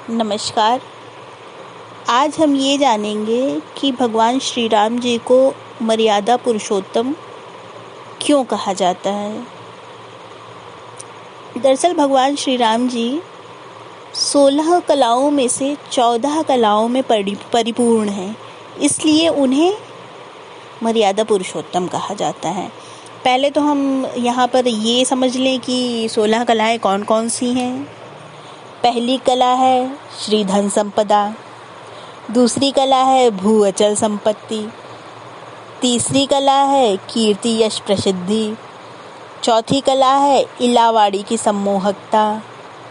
नमस्कार। आज हम ये जानेंगे कि भगवान श्री राम जी को मर्यादा पुरुषोत्तम क्यों कहा जाता है। दरअसल भगवान श्री राम जी 16 कलाओं में से 14 कलाओं में परिपूर्ण हैं, इसलिए उन्हें मर्यादा पुरुषोत्तम कहा जाता है। पहले तो हम यहाँ पर ये समझ लें कि 16 कलाएं कौन कौन सी हैं। पहली कला है श्री धन संपदा, दूसरी कला है भू अचल संपत्ति, तीसरी कला है कीर्ति यश प्रसिद्धि, चौथी कला है इलावाड़ी की सम्मोहकता,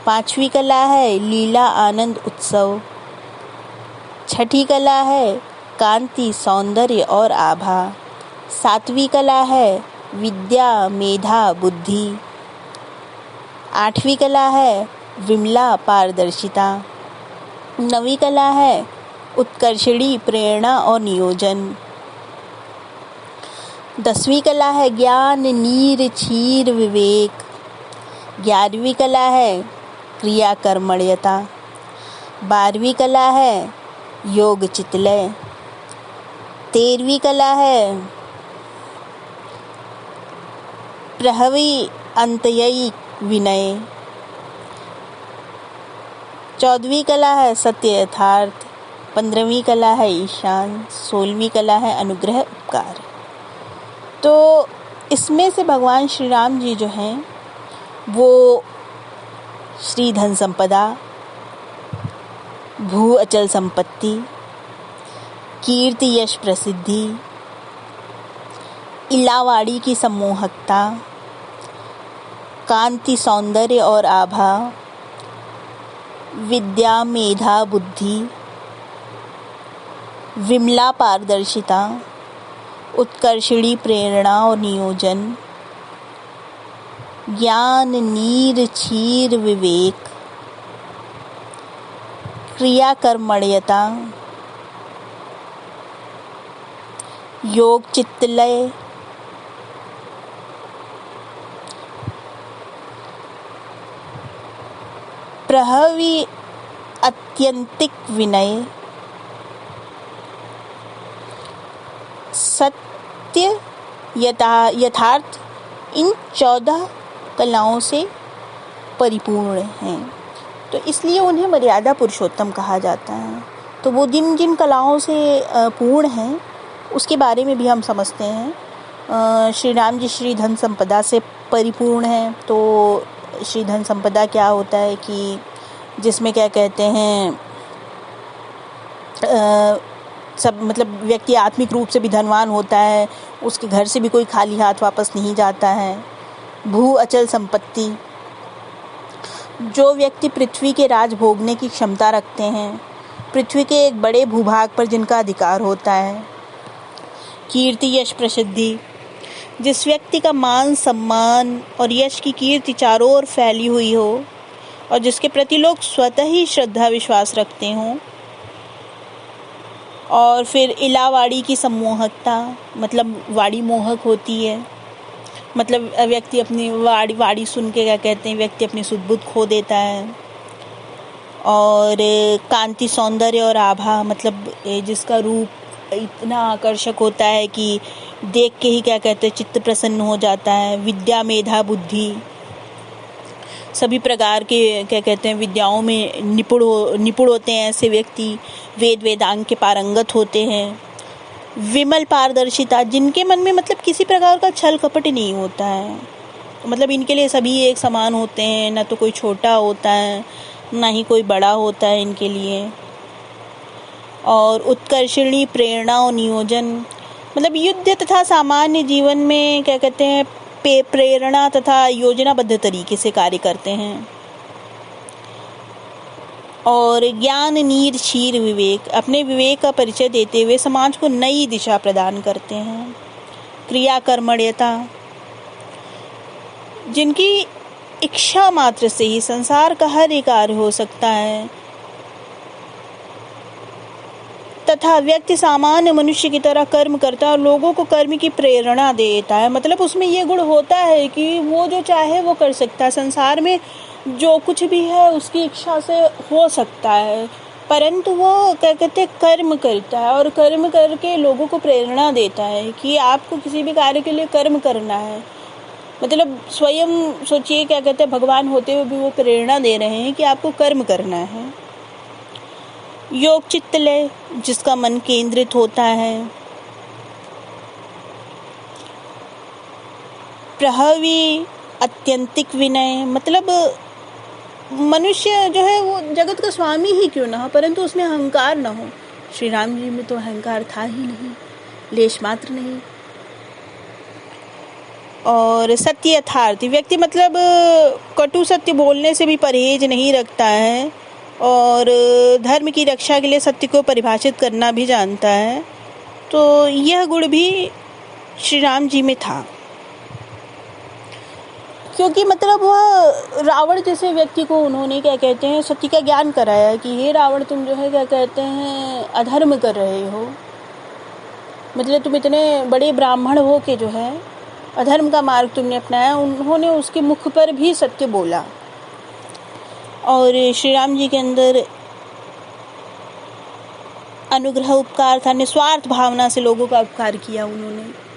पांचवी कला है लीला आनंद उत्सव, छठी कला है कांति सौंदर्य और आभा, सातवीं कला है विद्या मेधा बुद्धि, आठवीं कला है विमला पारदर्शिता, नवीं कला है उत्कर्षणी प्रेरणा और नियोजन, 10वीं कला है ज्ञान नीर क्षीर विवेक, 11वीं कला है क्रिया कर्मण्यता, 12वीं कला है योग चित्तलय, 13वीं कला है प्रहवी अंत्ययी विनय, 14वीं कला है सत्य यथार्थ, 15वीं कला है ईशान, 16वीं कला है अनुग्रह उपकार। तो इसमें से भगवान श्री राम जी जो हैं वो श्री धन संपदा, भू अचल संपत्ति, कीर्ति यश प्रसिद्धि, इलावाड़ी की सम्मोहकता, कांति सौंदर्य और आभा, विद्या मेधा बुद्धि, विमला पारदर्शिता, उत्कर्षणी प्रेरणा और नियोजन, ज्ञान नीर क्षीर विवेक, क्रिया कर्मण्यता, योग चित्तलय, प्रहवी अत्यंतिक विनय, सत्य यथार्थ, इन 14 कलाओं से परिपूर्ण हैं। तो इसलिए उन्हें मर्यादा पुरुषोत्तम कहा जाता है। तो वो जिन जिन कलाओं से पूर्ण हैं उसके बारे में भी हम समझते हैं। श्री राम जी श्री धन संपदा से परिपूर्ण हैं। तो श्री धन संपदा क्या होता है कि जिसमें क्या कहते हैं सब मतलब व्यक्ति आत्मिक रूप से भी धनवान होता है, उसके घर से भी कोई खाली हाथ वापस नहीं जाता है। भू अचल संपत्ति, जो व्यक्ति पृथ्वी के राज भोगने की क्षमता रखते हैं, पृथ्वी के एक बड़े भूभाग पर जिनका अधिकार होता है। कीर्ति यश प्रसिद्धि, जिस व्यक्ति का मान सम्मान और यश की कीर्ति चारों ओर फैली हुई हो और जिसके प्रति लोग स्वतः ही श्रद्धा विश्वास रखते हों। और फिर इलावाड़ी की सम्मोहकता, मतलब वाड़ी मोहक होती है, मतलब व्यक्ति अपनी वाड़ी सुन के क्या कहते हैं व्यक्ति अपनी सुध बुध खो देता है। और कांति सौंदर्य और आभा, मतलब जिसका रूप इतना आकर्षक होता है कि देख के ही क्या कहते हैं चित्त प्रसन्न हो जाता है। विद्या मेधा बुद्धि, सभी प्रकार के क्या कहते हैं विद्याओं में निपुण होते हैं ऐसे व्यक्ति, वेद वेदांग के पारंगत होते हैं। विमल पारदर्शिता, जिनके मन में मतलब किसी प्रकार का छल कपट नहीं होता है, मतलब इनके लिए सभी एक समान होते हैं, ना तो कोई छोटा होता है ना ही कोई बड़ा होता है इनके लिए। और उत्कर्षणी प्रेरणा और नियोजन, मतलब युद्ध तथा सामान्य जीवन में क्या कहते हैं प्रेरणा तथा योजनाबद्ध तरीके से कार्य करते हैं। और ज्ञान नीर क्षीर विवेक, अपने विवेक का परिचय देते हुए समाज को नई दिशा प्रदान करते हैं। क्रिया कर्मण्यता, जिनकी इच्छा मात्र से ही संसार का हर एक कार्य हो सकता है तथा व्यक्ति सामान्य मनुष्य की तरह कर्म करता है और लोगों को कर्म की प्रेरणा देता है। मतलब उसमें ये गुण होता है कि वो जो चाहे वो कर सकता है। संसार में जो कुछ भी है उसकी इच्छा से हो सकता है, परंतु वो क्या कहते हैं कर्म करता है और कर्म करके लोगों को प्रेरणा देता है कि आपको किसी भी कार्य के लिए कर्म करना है। मतलब स्वयं सोचिए, क्या कहते हैं भगवान होते हुए भी वो प्रेरणा दे रहे हैं कि आपको कर्म करना है। योग चित्त लय, जिसका मन केंद्रित होता है। प्रहवी अत्यंतिक विनय, मतलब मनुष्य जो है वो जगत का स्वामी ही क्यों ना हो, परंतु उसमें अहंकार ना हो। श्री राम जी में तो अहंकार था ही नहीं, लेश मात्र नहीं। और सत्य यथार्थ व्यक्ति, मतलब कटु सत्य बोलने से भी परहेज नहीं रखता है और धर्म की रक्षा के लिए सत्य को परिभाषित करना भी जानता है। तो यह गुण भी श्री राम जी में था, क्योंकि मतलब वह रावण जैसे व्यक्ति को उन्होंने क्या कहते हैं सत्य का ज्ञान कराया कि हे रावण, तुम जो है क्या कहते हैं अधर्म कर रहे हो, मतलब तुम इतने बड़े ब्राह्मण हो के जो है अधर्म का मार्ग तुमने अपनाया। उन्होंने उसके मुख पर भी सत्य बोला और श्री राम जी के अंदर अनुग्रह उपकार था, निस्वार्थ भावना से लोगों का उपकार किया उन्होंने।